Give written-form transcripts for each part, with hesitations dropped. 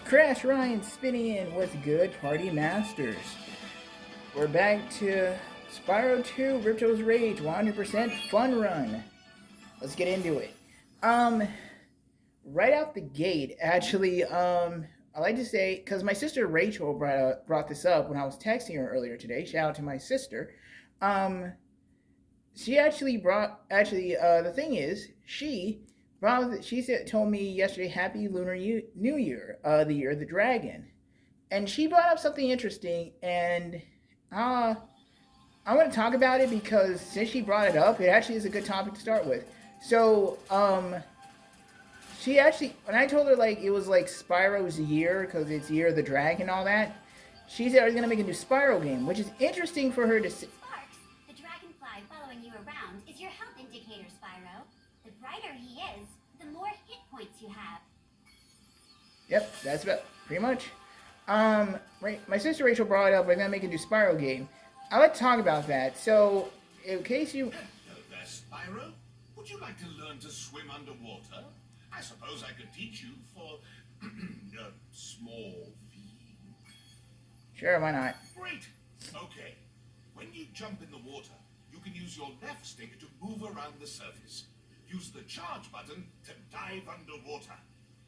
Crash Ryan spinning in with good party masters. We're back to Spyro 2 Ripto's Rage 100% fun run. Let's get into it. Um, right out the gate, actually, I like to say because my sister Rachel brought this up when I was texting her earlier today. Shout out to my sister. Um, she actually brought the thing is she said told me yesterday Happy New Year, the year of the dragon, and she brought up something interesting, and uh I want to talk about it because since she brought it up, it actually is a good topic to start with. So, she actually, when I told her like it was like Spyro's year because it's year of the dragon and all that, she said I was gonna make a new Spyro game, which is interesting for her to say. Sparks, the dragonfly following you around is your health indicator, Spyro. The brighter he is, the more hit points you have. Yep, that's about pretty much. Right, my sister Rachel brought it up. We're gonna make a new Spyro game. I like to talk about that. So, in case you, Hello there, Spyro. Would you like to learn to swim underwater? I suppose I could teach you for a small fee. sure, why not? Great. Okay. When you jump in the water, you can use your left stick to move around the surface. Use the charge button to dive underwater.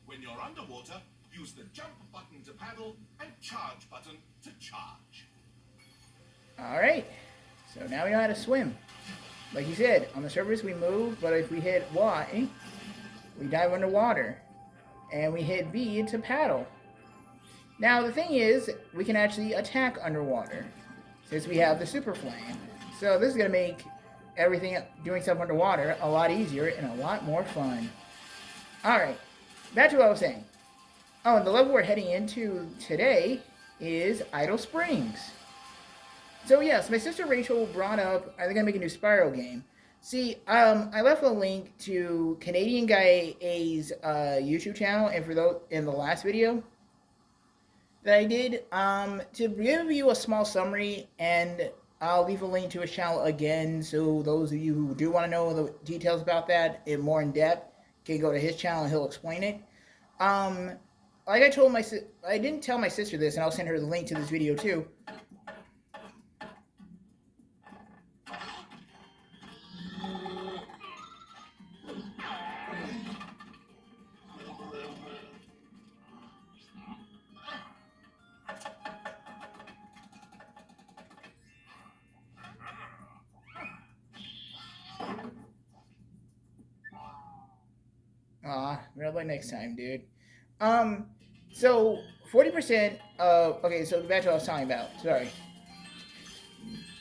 When you're underwater, use the jump button to paddle and charge button to charge. All right. So now we know how to swim. Like you said, on the surface we move, but if we hit Y, we dive underwater, and we hit B to paddle. Now the thing is, we can actually attack underwater since we have the super flame. So this is gonna make everything doing stuff underwater a lot easier and a lot more fun. All right, back to what I was saying. Oh, and the level we're heading into today is Idle Springs. So yes, my sister Rachel brought up, are they gonna make a new Spyro game? See, I left a link to Canadian Guy A's YouTube channel, and for those in the last video that I did, to give you a small summary, and I'll leave a link to his channel again, so those of you who do want to know the details about that in more in depth can go to his channel and he'll explain it. Like I told I didn't tell my sister this, and I'll send her the link to this video too. Red light next time, dude. So 40% of okay, so back to what I was talking about. Sorry.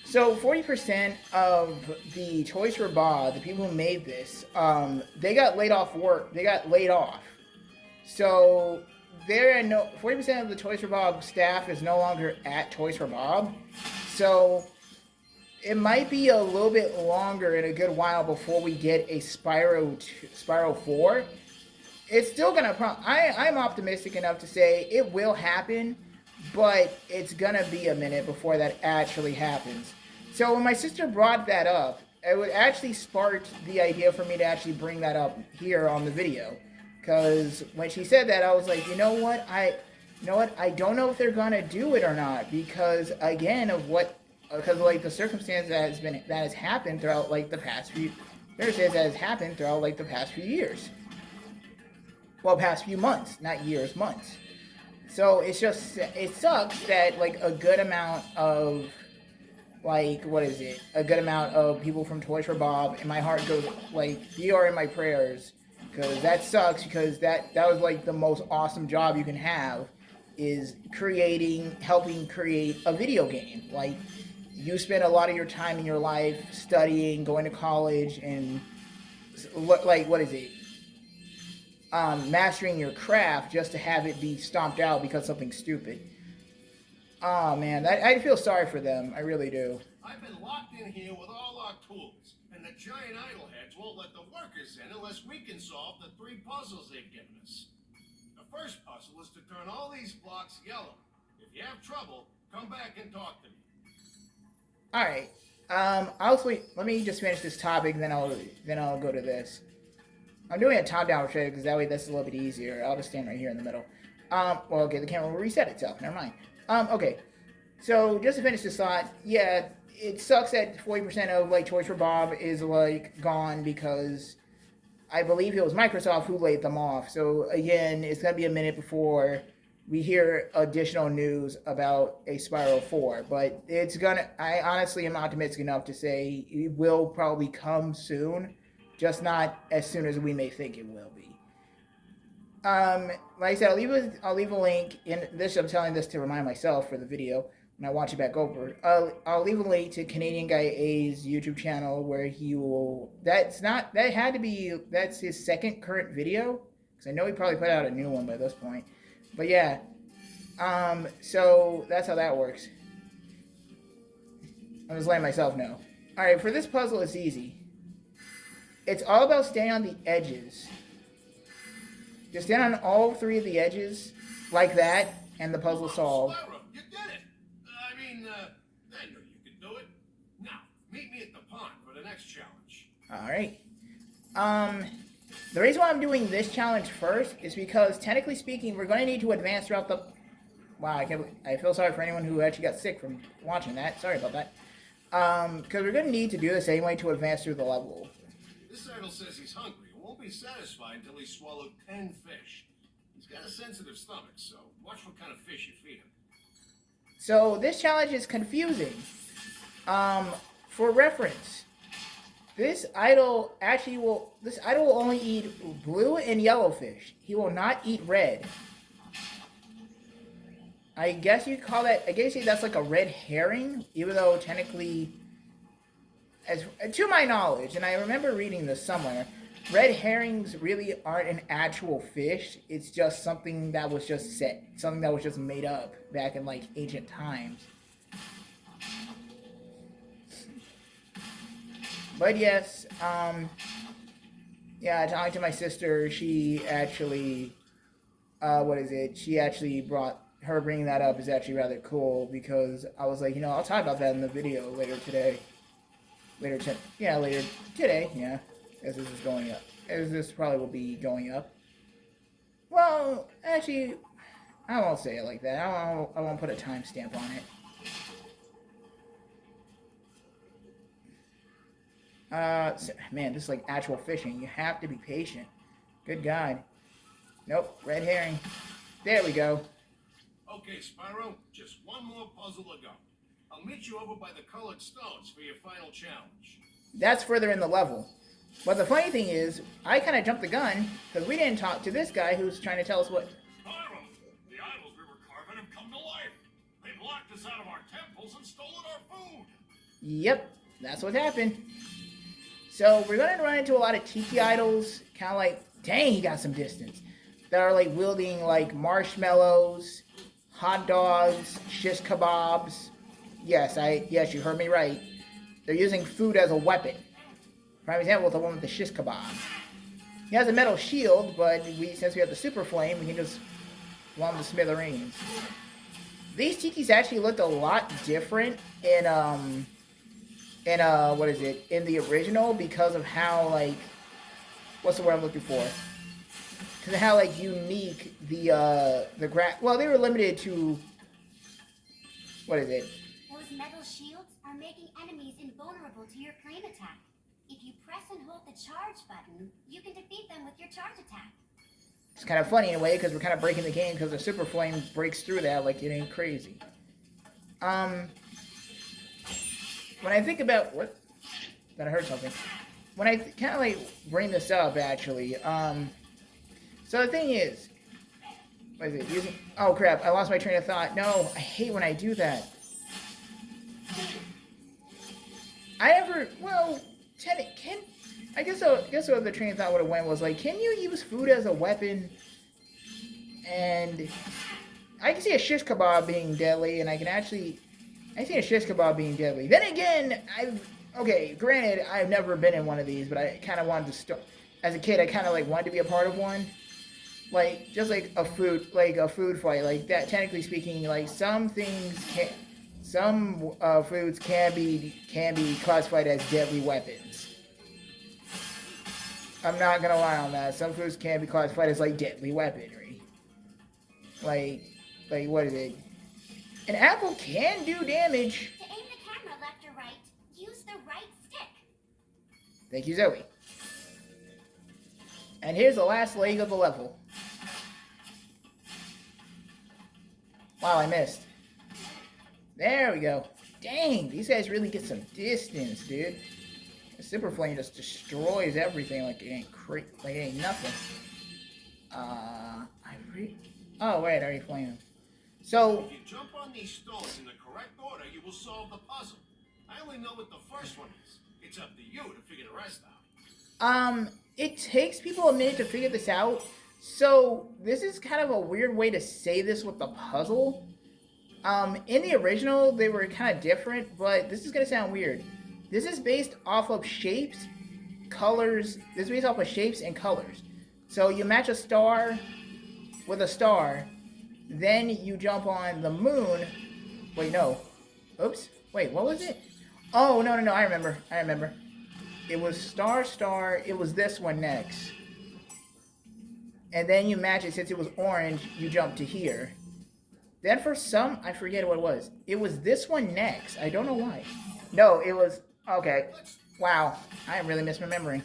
So 40% of the Toys for Bob, the people who made this, they got laid off work. They got laid off. So there are no 40% of the Toys for Bob staff is no longer at Toys for Bob. So it might be a little bit longer and a good while before we get a Spyro 4. It's still gonna. I'm optimistic enough to say it will happen, but it's gonna be a minute before that actually happens. So when my sister brought that up, it would actually sparked the idea for me to actually bring that up here on the video, because when she said that, I was like, you know what, I don't know if they're gonna do it or not, because again of what, because like the circumstance that has happened throughout like the past few, years. Well, past few months, not years, months. So it's just, it sucks that like a good amount of, like, what is it? A good amount of people from Toys for Bob, and my heart goes, like, you are in my prayers. Because that sucks, because that was like the most awesome job you can have, is helping create a video game. Like, you spend a lot of your time in your life studying, going to college, and like, what is it? Mastering your craft just to have it be stomped out because something stupid. Oh man, I feel sorry for them. I really do. I've been locked in here with all our tools, and the giant idleheads won't let the workers in unless we can solve the 3 puzzles they've given us. The first puzzle is to turn all these blocks yellow. If you have trouble, come back and talk to me. All right. Let me just finish this topic, then I'll go to this. I'm doing a top-down shot because that way that's a little bit easier. I'll just stand right here in the middle. Well, okay, the camera will reset itself. Never mind. Okay. So just to finish this thought, yeah, it sucks that 40% of like Toys for Bob is like gone because I believe it was Microsoft who laid them off. So again, it's gonna be a minute before we hear additional news about a Spyro 4. But it's gonna. I honestly am optimistic enough to say it will probably come soon, just not as soon as we may think it will be. Like I said, I'll leave a link in this. I'm telling this to remind myself for the video when I watch it back over. I'll leave a link to Canadian Guy A's YouTube channel where he will. That's his second current video because I know he probably put out a new one by this point. But yeah, so that's how that works. I'm just letting myself know. All right, for this puzzle, it's easy. It's all about staying on the edges. Just stand on all three of the edges, like that, and the puzzle solved. Spyro, you did it! I knew you could do it. Now, meet me at the pond for the next challenge. Alright. The reason why I'm doing this challenge first is because, technically speaking, we're going to need to advance throughout the... Wow, I feel sorry for anyone who actually got sick from watching that. Sorry about that. Because we're going to need to do this anyway to advance through the level. This idol says he's hungry. Won't be satisfied until he's swallowed 10 fish. He's got a sensitive stomach, so watch what kind of fish you feed him. So this challenge is confusing. For reference, this idol will only eat blue and yellow fish. He will not eat red. I guess you call that. I guess that's like a red herring, even though technically, as to my knowledge, and I remember reading this somewhere. Red herrings really aren't an actual fish. It's just something that was just set. Something that was just made up back in, like, ancient times. But yes, yeah, talking to my sister, she actually, she actually brought, her bringing that up is actually rather cool because I was like, I'll talk about that in the video later today. Later today, yeah. As this is going up. As this probably will be going up. Well, actually, I won't say it like that. I won't put a timestamp on it. Man, this is like actual fishing. You have to be patient. Good God. Nope, red herring. There we go. Okay, Spyro, just one more puzzle to go. I'll meet you over by the colored stones for your final challenge. That's further in the level. But the funny thing is, I kind of jumped the gun, because we didn't talk to this guy who's trying to tell us what... Spyro, the idols we were carving have come to life. They've locked us out of our temples and stolen our food. Yep, that's what happened. So we're going to run into a lot of tiki idols, kind of like, dang, he got some distance, that are like wielding like marshmallows, hot dogs, shish kebabs. Yes, you heard me right. They're using food as a weapon. Prime example, the one with the shish kebab. He has a metal shield, but since we have the super flame, we can just blow him to smithereens. These tikis actually looked a lot different in in the original because of how, like, what's the word I'm looking for? Because of how, like, unique the well, they were limited to, Those metal shields are making enemies invulnerable to your flame attack. If you press and hold the charge button, you can defeat them with your charge attack. It's kind of funny in a way because we're kind of breaking the game because the super flame breaks through that like it ain't crazy. When I think about what, that I heard something. When I kind of like bring this up actually, so the thing is, what is it? Oh crap! I lost my train of thought. No, I hate when I do that. I guess so the train of thought would have went was like, can you use food as a weapon? And I can see a shish kebab being deadly, and I see a shish kebab being deadly. Then again, granted, I've never been in one of these, but I kind of wanted to start. As a kid, I kind of like wanted to be a part of one, like just like a food fight, like that. Technically speaking, like some foods can be classified as deadly weapons. I'm not gonna lie on that. Some foods can be classified as like deadly weaponry. Like, what is it? An apple can do damage. To aim the camera left or right, use the right stick. Thank you, Zoe. And here's the last leg of the level. Wow, I missed. There we go. Dang, these guys really get some distance, dude. The Super Flame just destroys everything like it ain't nothing. Oh wait, I already flamed him. So If you jump on these stones in the correct order, you will solve the puzzle. I only know what the first one is. It's up to you to figure the rest out. It takes people a minute to figure this out. So this is kind of a weird way to say this with the puzzle. In the original, they were kind of different, but this is gonna sound weird. This is based off of shapes, colors. This is based off of shapes and colors. So you match a star with a star, then you jump on the moon. Wait, no. Oops. Wait, what was it? Oh, no. I remember. It was star, star. It was this one next. And then you match it. Since it was orange, you jump to here. Then for some, I forget what it was. It was this one next. I don't know why. No, it was... Okay. Wow. I am really misremembering.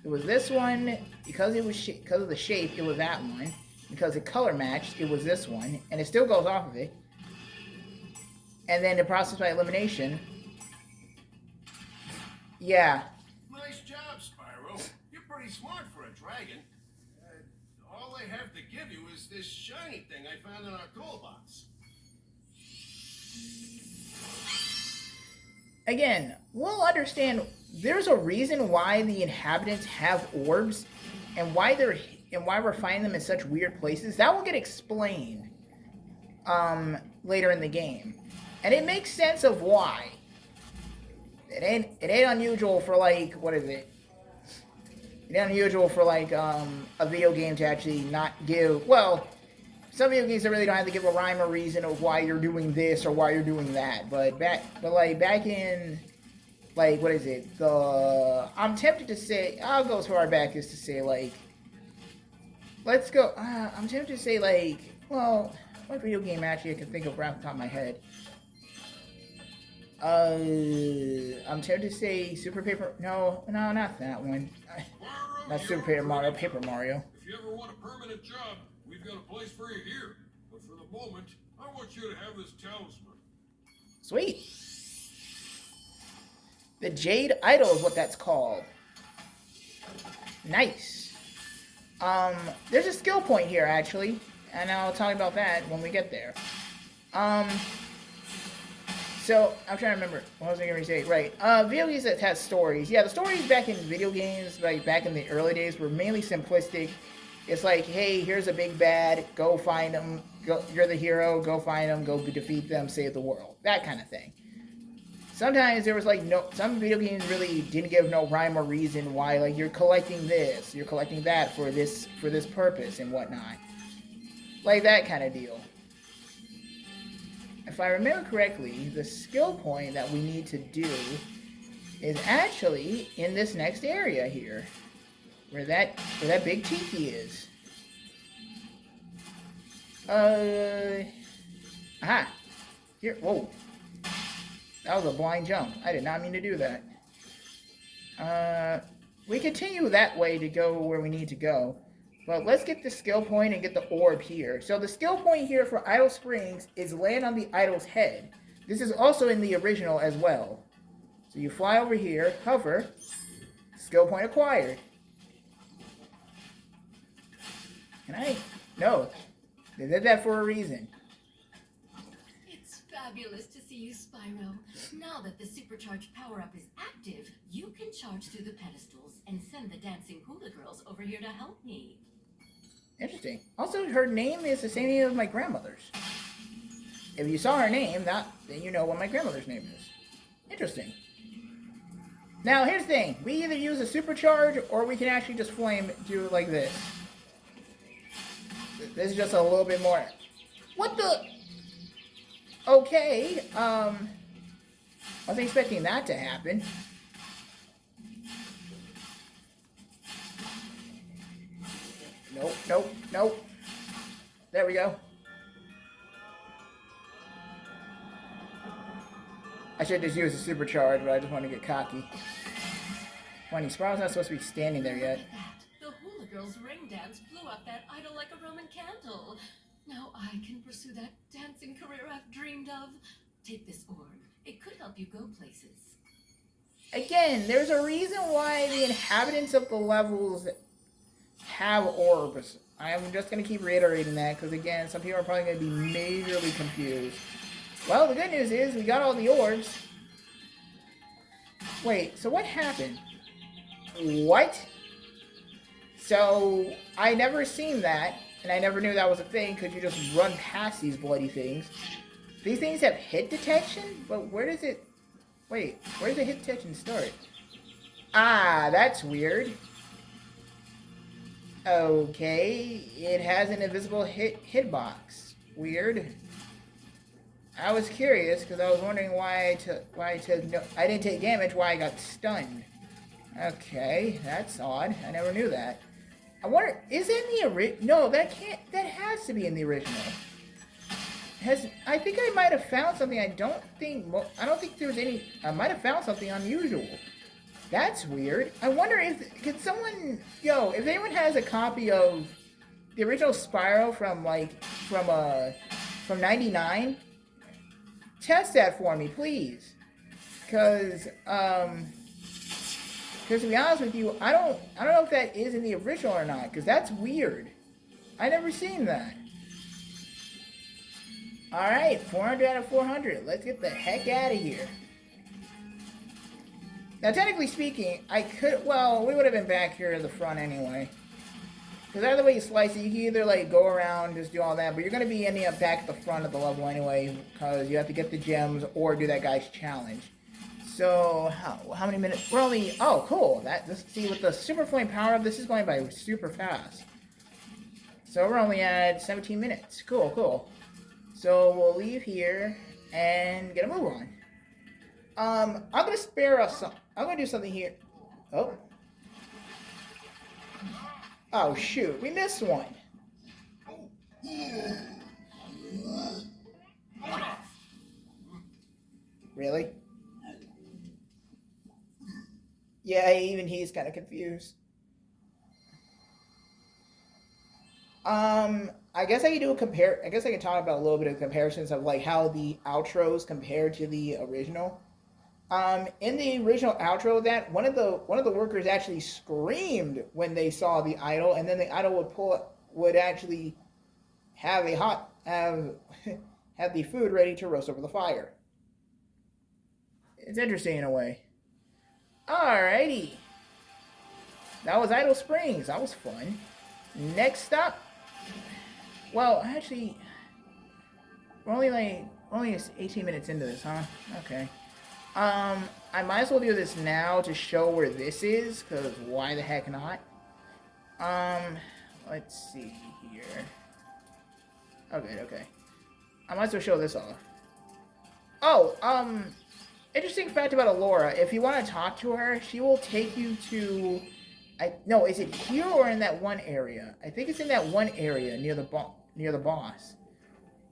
It was this one. Because it was because of the shape, it was that one. Because it color matched, it was this one. And it still goes off of it. And then the process by elimination. Yeah. Nice job, Spyro. You're pretty smart for a dragon. All I have to give you is this shiny thing I found in our toolbox. Again, we'll understand there's a reason why the inhabitants have orbs and why we're finding them in such weird places. That will get explained later in the game. And it makes sense of why. It ain't unusual for like, what is it? It ain't unusual for like a video game to actually not give, well, some video games that really don't have to give a rhyme or reason of why you're doing this or why you're doing that. But back in, like, what is it? I'm tempted to say, I'll go as far back as to say, like, let's go, I'm tempted to say, like, well, what video game actually I can think of right off the top of my head? I'm tempted to say Super Paper, no, not that one. Not Super Paper Mario, Paper Mario. If you ever want a permanent job, we've got a place for you here. But for the moment, I want you to have this talisman. Sweet. The Jade Idol is what that's called. Nice. There's a skill point here, actually. And I'll talk about that when we get there. So, I'm trying to remember. What was I going to say? Right. Video games that has stories. Yeah, the stories back in video games, like back in the early days, were mainly simplistic. It's like, hey, here's a big bad. Go find them. You're the hero. Go find them. Go defeat them. Save the world. That kind of thing. Sometimes there was like some video games really didn't give no rhyme or reason why. Like, you're collecting this. You're collecting that for this purpose and whatnot. Like that kind of deal. If I remember correctly, the skill point that we need to do is actually in this next area here, where that big tiki is. Aha! Here, whoa! That was a blind jump. I did not mean to do that. We continue that way to go where we need to go. But let's get the skill point and get the orb here. So the skill point here for Idle Springs is land on the idol's head. This is also in the original as well. So you fly over here, hover, skill point acquired. Can I? No. They did that for a reason. It's fabulous to see you, Spyro. Now that the supercharged power-up is active, you can charge through the pedestals and send the dancing hula girls over here to help me. Interesting. Also, her name is the same name as my grandmother's. If you saw her name, then you know what my grandmother's name is. Interesting. Now, here's the thing. We either use a supercharge, or we can actually just do it like this. This is just a little bit more... What the... Okay, I wasn't expecting that to happen. Nope. There we go. should just use the supercharge, but I just want to get cocky. Funny, Spyro's not supposed to be standing there yet. Look at that. The hula girl's ring dance blew up that idol like a Roman candle. Now I can pursue that dancing career I've dreamed of. Take this orb. It could help you go places. Again, there's a reason why the inhabitants of the levels have orbs. I'm just going to keep reiterating that, because again, some people are probably going to be majorly confused. Well, the good news is we got all the orbs. Wait, so what happened? What? So, I never seen that, and I never knew that was a thing, because you just run past these bloody things. These things have hit detection? But where does it... Wait, where does the hit detection start? Ah, that's weird. Okay, it has an invisible hitbox. Weird. I was curious because I was wondering why I didn't take damage, why I got stunned. Okay, that's odd. I never knew that. I wonder, is it in the original? No, that has to be in the original. I think I might have found something. I don't think there's any. I might have found something unusual. That's weird. I wonder if if anyone has a copy of the original Spyro from '99, test that for me, please. Because to be honest with you, I don't know if that is in the original or not. Because that's weird. I never seen that. All right, 400 out of 400. Let's get the heck out of here. Now, technically speaking, we would have been back here at the front anyway. Because either way you slice it, you can either, like, go around, just do all that, but you're going to be ending up back at the front of the level anyway, because you have to get the gems or do that guy's challenge. So, how many minutes? We're only, oh, cool. See, with the Super Flame power-up, this is going by super fast. So, we're only at 17 minutes. Cool, cool. So, we'll leave here and get a move on. I'm going to spare us some. I'm going to do something here. Oh. Oh, shoot. We missed one. Really? Yeah, even he's kind of confused. I guess I can talk about a little bit of comparisons of like how the outros compare to the original. In the original outro, that one of the workers actually screamed when they saw the idol, and then the idol would actually have have the food ready to roast over the fire. It's interesting in a way. Alrighty, that was Idle Springs. That was fun. Next stop. Well, actually, we're only 18 minutes into this, huh? Okay. I might as well do this now to show where this is, because why the heck not? Let's see here. Okay. I might as well show this off. Oh, interesting fact about Alora, if you want to talk to her, she will take you to... No, is it here or in that one area? I think it's in that one area near the boss.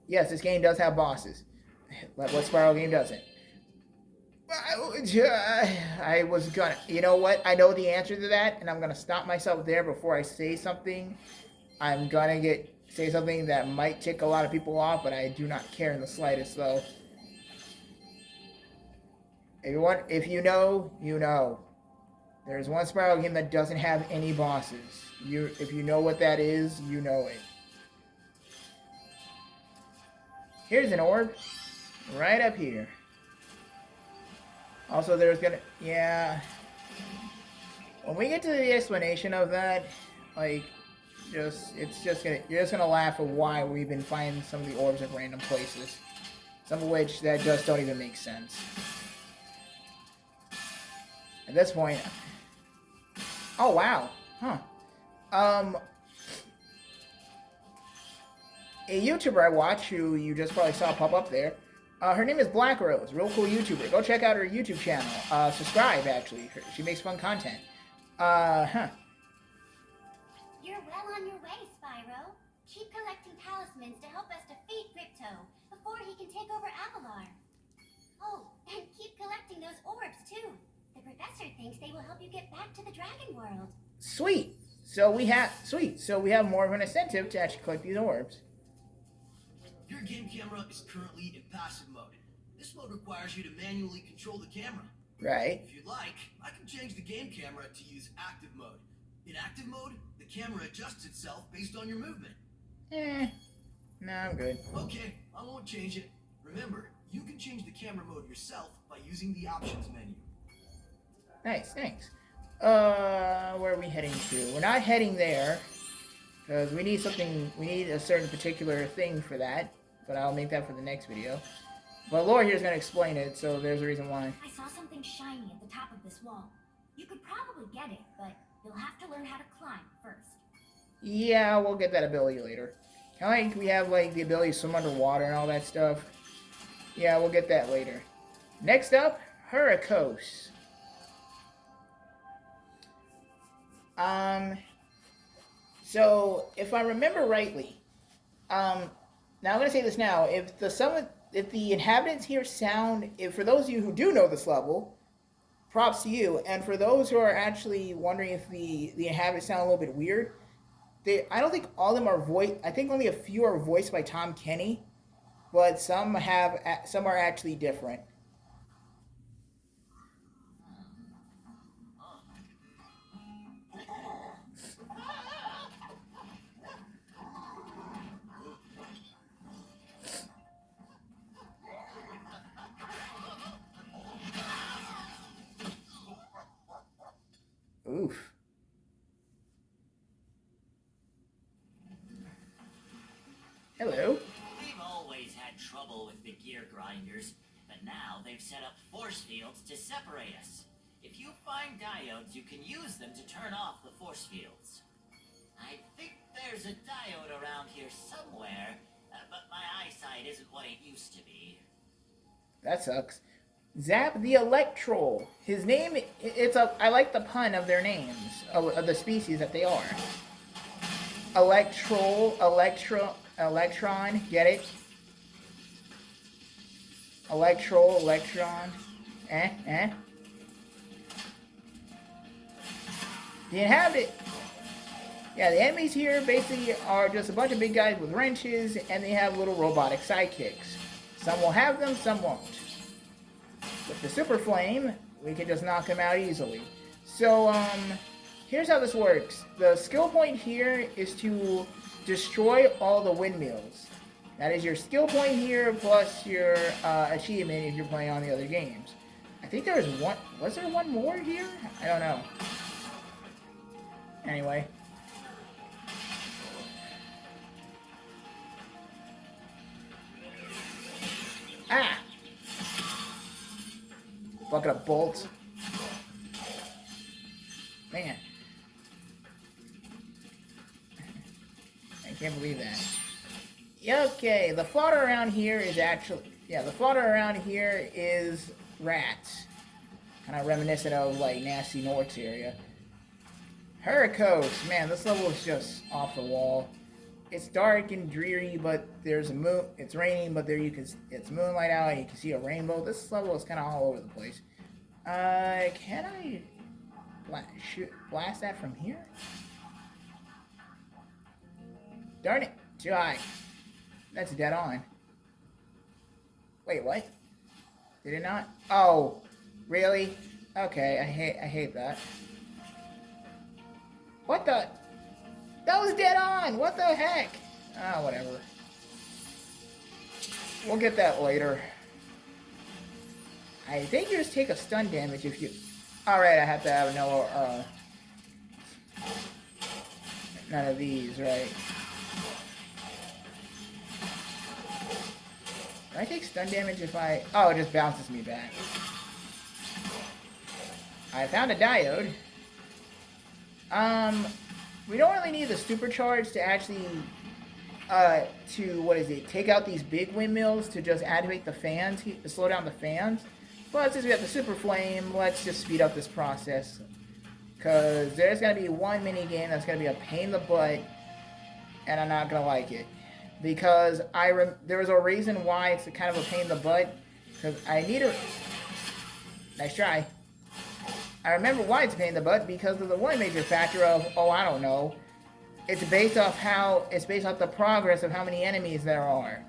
Yes, this game does have bosses. What Spyro game doesn't? I was gonna... You know what? I know the answer to that, and I'm gonna stop myself there before I say something. I'm gonna say something that might tick a lot of people off, but I do not care in the slightest, though. If you know, you know. There's one Spyro game that doesn't have any bosses. If you know what that is, you know it. Here's an orb. Right up here. Also, there's gonna... Yeah. When we get to the explanation of that, like... You're just gonna laugh at why we've been finding some of the orbs at random places. Some of which that just don't even make sense. At this point... Oh, wow. Huh. A YouTuber I watch, who you just probably saw pop up there, her name is Black Rose. Real cool YouTuber. Go check out her YouTube channel. Subscribe, actually. She makes fun content. You're well on your way, Spyro. Keep collecting talismans to help us defeat Crypto before he can take over Avalar. Oh, and keep world. Sweet. So we have more of an incentive to actually collect these orbs. Your game camera is currently in passive mode. This mode requires you to manually control the camera. Right. If you'd like, I can change the game camera to use active mode. In active mode, the camera adjusts itself based on your movement. No, I'm good. Okay, I won't change it. Remember, you can change the camera mode yourself by using the options menu. Nice, thanks. Where are we heading to? We're not heading there, because we need a certain particular thing for that, but I'll make that for the next video. But Laura here's going to explain it, so there's a reason why. I saw something shiny at the top of this wall. You could probably get it, but you'll have to learn how to climb first. Yeah, we'll get that ability later. Kind of like we have like the ability to swim underwater and all that stuff. Yeah, we'll get that later. Next up, Hurricos. So if I remember rightly, now I'm gonna say this now. If the inhabitants here sound, for those of you who do know this level, props to you. And for those who are actually wondering if the inhabitants sound a little bit weird, I don't think all of them are voiced. I think only a few are voiced by Tom Kenny, but some are actually different. Oof. Hello. We've always had trouble with the gear grinders, but now they've set up force fields to separate us. If you find diodes, you can use them to turn off the force fields. I think there's a diode around here somewhere, but my eyesight isn't what it used to be. That sucks. Zap the Electrol. His name, I like the pun of their names, of the species that they are. Electrol, Electron, get it? Electrol, Electron. The enemies here basically are just a bunch of big guys with wrenches, and they have little robotic sidekicks. Some will have them, some won't. With the Super Flame, we can just knock them out easily. So, here's how this works. The skill point here is to destroy all the windmills. That is your skill point here, plus your achievement if you're playing on the other games. I think there was one. Was there one more here? I don't know. Anyway. Ah! Bucket of bolts. Man. I can't believe that. Okay, the fodder around here is rats. Kind of reminiscent of, like, Nasty Nork's area. Hurricos. Man, this level is just off the wall. It's dark and dreary, but there's a moon. It's raining, but it's moonlight out, and you can see a rainbow. This level is kind of all over the place. Can I blast that from here? Darn it! Too high. That's dead on. Wait, what? Did it not? Oh, really? Okay, I hate that. What the? That was dead on! What the heck? Ah, whatever. We'll get that later. I think you just take a stun damage if you... Alright, I have to have none of these, right? Do I take stun damage if I... Oh, it just bounces me back. I found a diode. We don't really need the supercharge to actually, take out these big windmills to just activate the fans, to slow down the fans. But since we have the super flame, let's just speed up this process. Because there's going to be one mini game that's going to be a pain in the butt, and I'm not going to like it. Because there was a reason why it's kind of a pain in the butt. Because I need a... Nice try. I remember why it's a pain in the butt, because of the one major factor of, oh, I don't know. It's based off the progress of how many enemies there are.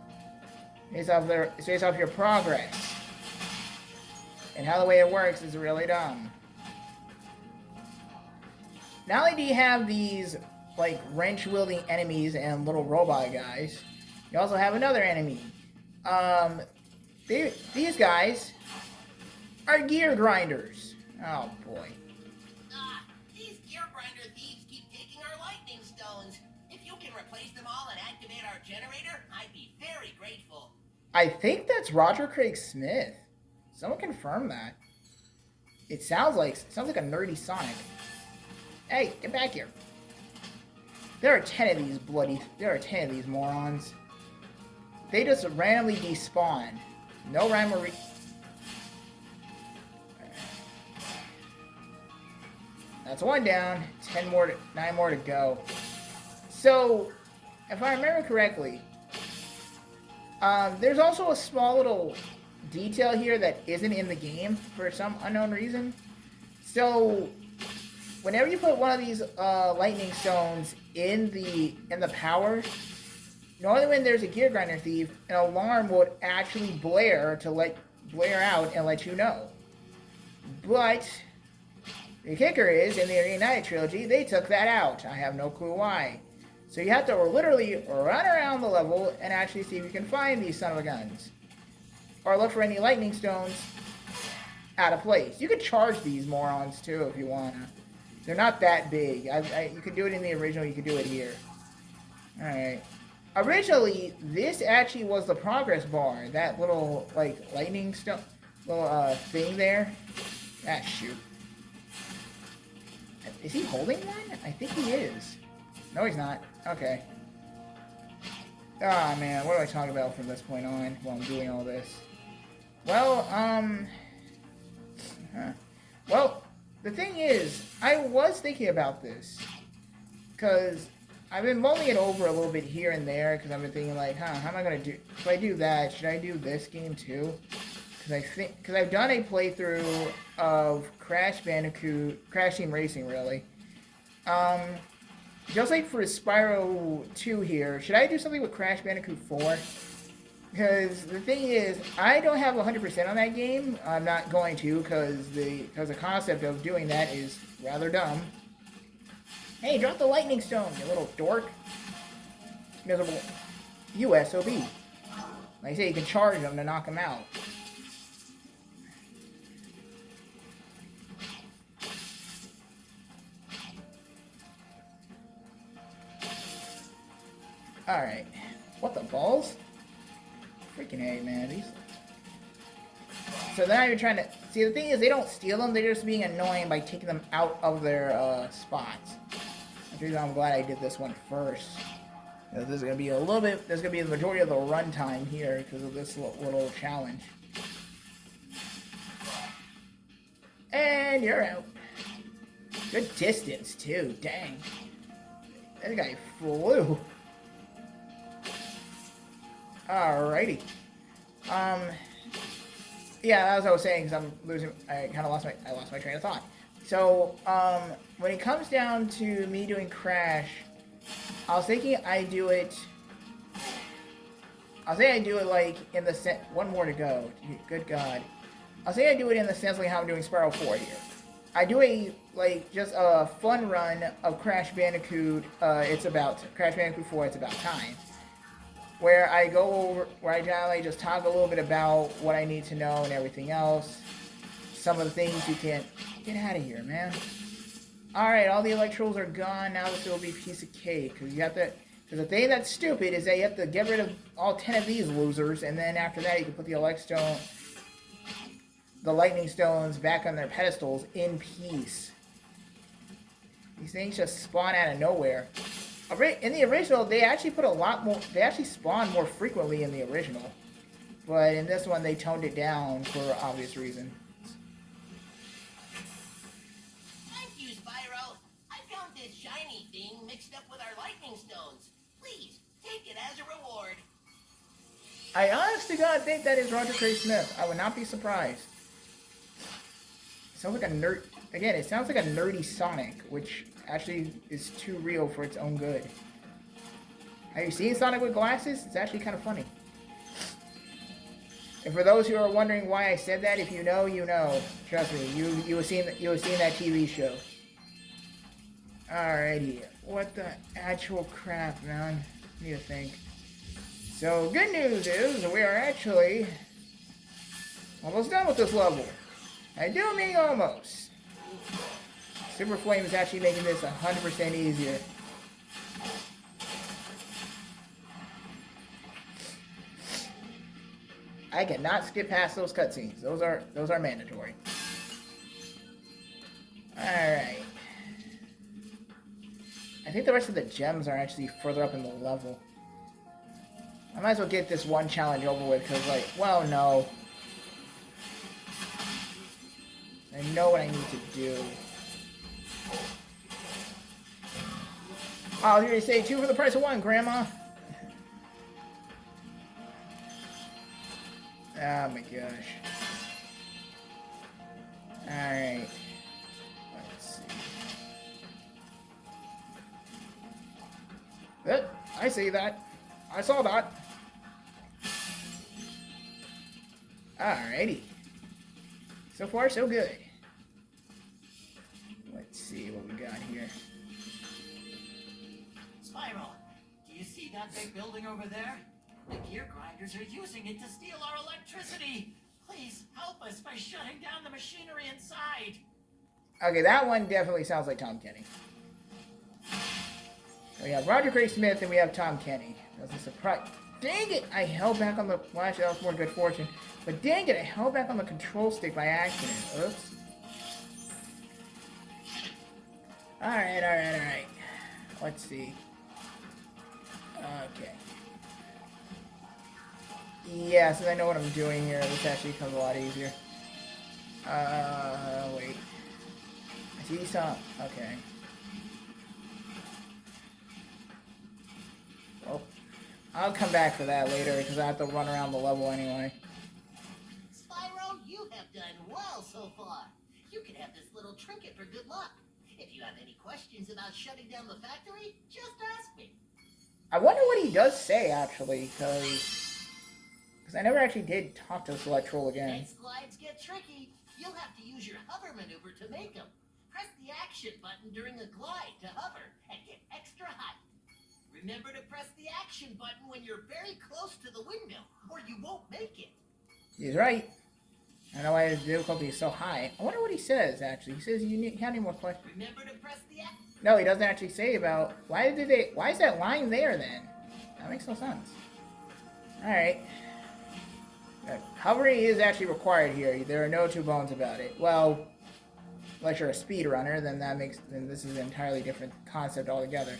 It's based off your progress. And how the way it works is really dumb. Not only do you have these, like, wrench-wielding enemies and little robot guys, you also have another enemy. These guys are gear grinders. Oh, boy. These gear grinder thieves keep taking our lightning stones. If you can replace them all and activate our generator, I'd be very grateful. I think that's Roger Craig Smith. Someone confirm that. It sounds like a nerdy Sonic. Hey, get back here. There are 10 of these morons. They just randomly despawn. No rhyme or That's one down. 9 more to go. So, if I remember correctly, there's also a small little detail here that isn't in the game for some unknown reason. So, whenever you put one of these lightning stones in the power, normally when there's a gear grinder thief, an alarm would actually blare out and let you know. But the kicker is, in the Reunited trilogy, they took that out. I have no clue why. So you have to literally run around the level and actually see if you can find these son of a guns. Or look for any lightning stones out of place. You could charge these morons too if you wanna. They're not that big. You could do it in the original, you could do it here. Alright. Originally, this actually was the progress bar. That little, like, lightning stone, little, thing there. Ah, shoot. Is he holding one? I think he is. No, he's not. Okay. Ah, man, what do I talk about from this point on while I'm doing all this? Well, Well, the thing is, I was thinking about this. Because I've been mulling it over a little bit here and there, because I've been thinking, like, how am I going to do... If I do that, should I do this game too? Because I've done a playthrough of Crash Team Racing, really. Just like for Spyro 2 here, should I do something with Crash Bandicoot 4? Because the thing is, I don't have 100% on that game. I'm not going to, because the concept of doing that is rather dumb. Hey, drop the lightning stone, you little dork. Miserable. You SOB. Like I say, you can charge them to knock them out. Alright. What the balls? Freaking A, man. These... So now you're trying to... See, the thing is, they don't steal them. They're just being annoying by taking them out of their spots. That's the reason I'm glad I did this one first. You know, this is going to be a little bit... There's going to be the majority of the runtime here because of this little challenge. And you're out. Good distance, too. Dang. That guy flew. Alrighty. Yeah, as I was saying, because I kind of lost my train of thought. So, when it comes down to me doing Crash, I was thinking I do it like in the one more to go. Good God. I'll say I do it in the sense like how I'm doing Spyro 4 here. I do just a fun run of Crash Bandicoot, Crash Bandicoot 4, It's About Time. Where I generally just talk a little bit about what I need to know and everything else. Some of the things you can't... Get out of here, man. Alright, all the electrodes are gone. Now this will be a piece of cake. Because the thing that's stupid is that you have to get rid of all 10 of these losers. And then after that, you can put the lightning stones back on their pedestals in peace. These things just spawn out of nowhere. In the original, they actually put a lot more... They actually spawn more frequently in the original. But in this one, they toned it down for obvious reasons. Thank you, Spyro. I found this shiny thing mixed up with our lightning stones. Please, take it as a reward. I honest to God think that is Roger Craig Smith. I would not be surprised. Sounds like a nerd... again, it sounds like a nerdy Sonic, which actually is too real for its own good. Have you seen Sonic with glasses? It's actually kind of funny. And for those who are wondering why I said that, if you know, you know. Trust me, you have seen that TV show. Alrighty, what the actual crap, man? I need to think. So, good news is we are actually almost done with this level. I do mean almost. Super Flame is actually making this 100% easier. I cannot skip past those cutscenes. Those are mandatory. Alright. I think the rest of the gems are actually further up in the level. I might as well get this one challenge over with, because, like, well, no. I know what I need to do. Oh, here you say 2 for the price of 1, Grandma. Oh my gosh. Alright. Let's see. I see that. I saw that. Alrighty. So far, so good. Let's see what we got here. Spyro, do you see that big building over there? The gear grinders are using it to steal our electricity. Please help us by shutting down the machinery inside. Okay, that one definitely sounds like Tom Kenny. We have Roger Craig Smith and we have Tom Kenny. That's a surprise. Dang it! I held back on the... Well, actually, that was more good fortune. But dang it, I held back on the control stick by accident. Oops. Alright. Let's see. Okay. Yeah, since I know what I'm doing here, this actually becomes a lot easier. Wait. I see some... Okay. Well, I'll come back for that later, because I have to run around the level anyway. Spyro, you have done well so far. You can have this little trinket for good luck. If you have any questions about shutting down the factory, just ask me. I wonder what he does say, actually, because I never actually did talk to this Electrol again. Next glides get tricky. You'll have to use your hover maneuver to make them. Press the action button during a glide to hover and get extra height. Remember to press the action button when you're very close to the windmill, or you won't make it. He's right. I don't know why his difficulty is so high. I wonder what he says, actually. He says you need, how many more questions? Remember to press the action. No, he doesn't actually say about... Why is that line there, then? That makes no sense. Alright. Hovering is actually required here. There are no two bones about it. Well, unless you're a speedrunner, then this is an entirely different concept altogether.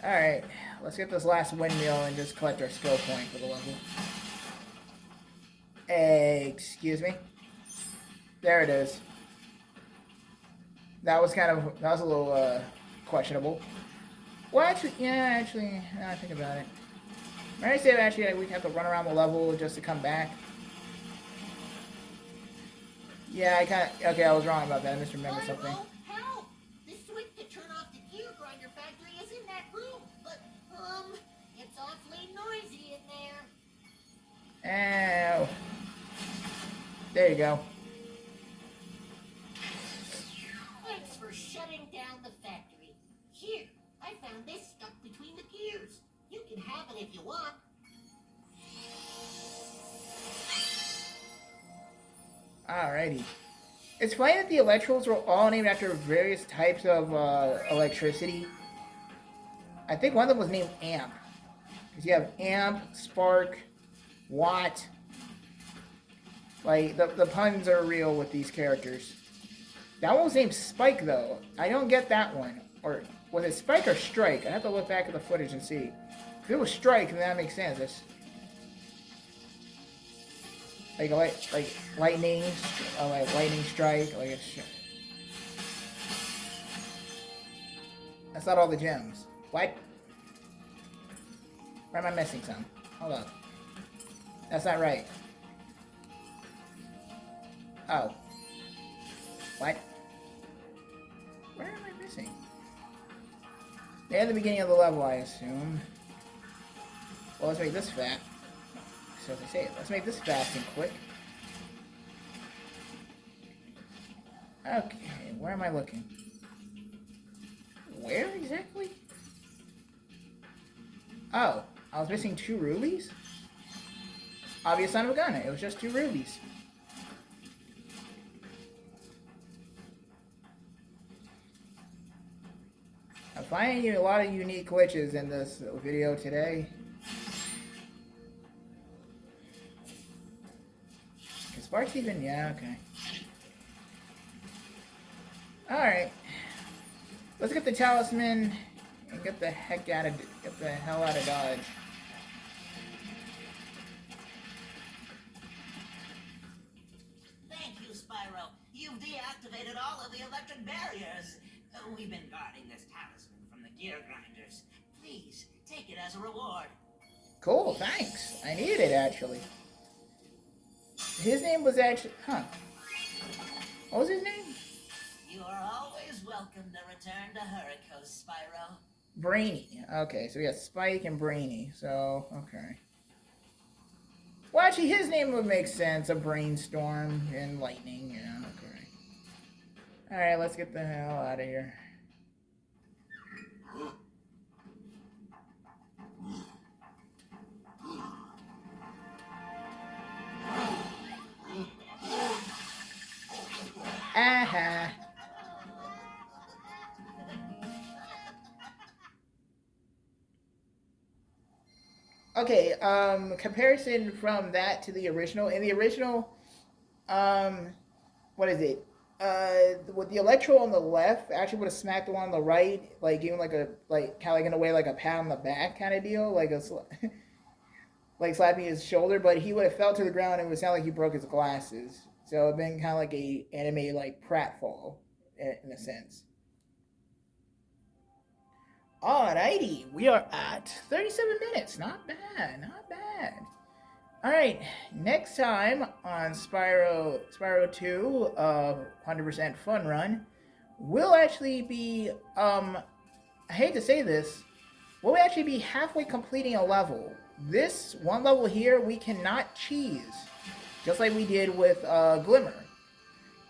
Alright, let's get this last windmill and just collect our skill point for the level. Excuse me? There it is. That was a little, questionable. Well, actually, now I think about it. When I said actually we have to run around the level just to come back. Yeah, okay, I was wrong about that. I misremembered something. Help! The switch to turn off the gear grinder factory is in that room, but, it's awfully noisy in there. Ow. There you go. Thanks for shutting down the factory. Here, I found this stuck between the gears. You can have it if you want. Alrighty. It's funny that the electrodes were all named after various types of electricity. I think one of them was named Amp. Because you have Amp, Spark, Watt. Like, the puns are real with these characters. That one was named Spike, though. I don't get that one. Or, was it Spike or Strike? I have to look back at the footage and see. If it was Strike, then that makes sense. It's like lightning, like lightning strike, like that's not all the gems. What? Where am I missing some? Hold up. That's not right. Oh. What? Where am I missing? They're at the beginning of the level, I assume. Well, let's make this fat. So as I say it, let's make this fast and quick. Okay, where am I looking? Where exactly? Oh, I was missing 2 rubies? Obvious son of a gun, it was just 2 rubies. I'm finding a lot of unique glitches in this video today. Is Sparks even? Yeah, okay. Alright. Let's get the talisman and get the hell out of Dodge. Thank you, Spyro. You've deactivated all of the electric barriers. We've been guarding this talisman from the gear grinders. Please, take it as a reward. Cool, thanks. I needed it, actually. His name was actually... Huh. What was his name? You are always welcome to return to Hurricane, Spyro. Brainy. Okay, so we got Spike and Brainy. So, okay. Well, actually, his name would make sense. A brainstorm and lightning. Yeah, okay. Alright, let's get the hell out of here. Aha. Okay, comparison from that to the original. In the original, what is it? With the electro on the left, actually would have smacked the one on the right, like giving kind of like in a way like a pat on the back kind of deal, like like slapping his shoulder, but he would have fell to the ground and it would sound like he broke his glasses. So it'd been kind of like a anime like pratfall in a sense. Alrighty, we are at 37 minutes. Not bad, not bad. Alright, next time on Spyro 2, 100% fun run, we'll actually be, I hate to say this, we'll actually be halfway completing a level. This one level here, we cannot cheese, just like we did with Glimmer.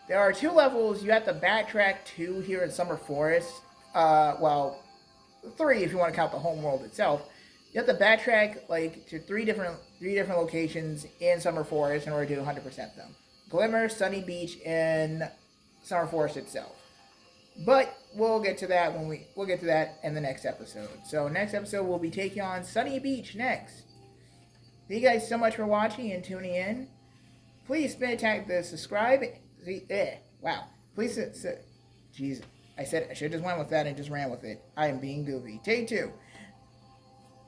There are 2 levels you have to backtrack to here in Summer Forest, well, 3 if you want to count the home world itself. You have to backtrack like to three different locations in Summer Forest in order to 100% them. Glimmer, Sunny Beach, and Summer Forest itself. But we'll get to that we'll get to that in the next episode. So next episode we'll be taking on Sunny Beach next. Thank you guys so much for watching and tuning in. Please tag the subscribe. Wow. Please jeez. I said I should have just went with that and just ran with it. I am being goofy. Take 2.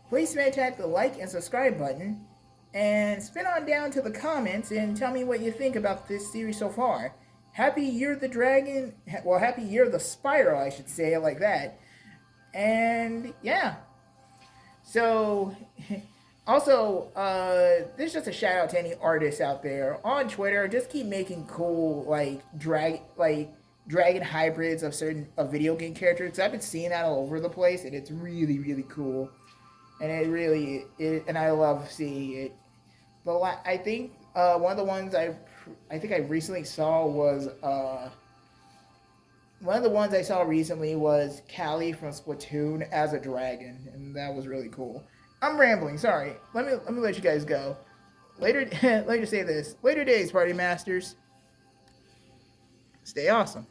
Please tap the like and subscribe button, and spin on down to the comments and tell me what you think about this series so far. Happy Year of the Dragon, well, Happy Year of the Spyro, I should say it like that. And yeah. So, also, this is just a shout out to any artists out there on Twitter. Just keep making cool, dragon hybrids of certain video game characters. Because I've been seeing that all over the place, and it's really, really cool. And and I love seeing it. But I think one of the ones I recently saw was Callie from Splatoon as a dragon, and that was really cool. I'm rambling. Sorry. Let me let you guys go. Later. Let me just say this. Later days, Party Masters. Stay awesome.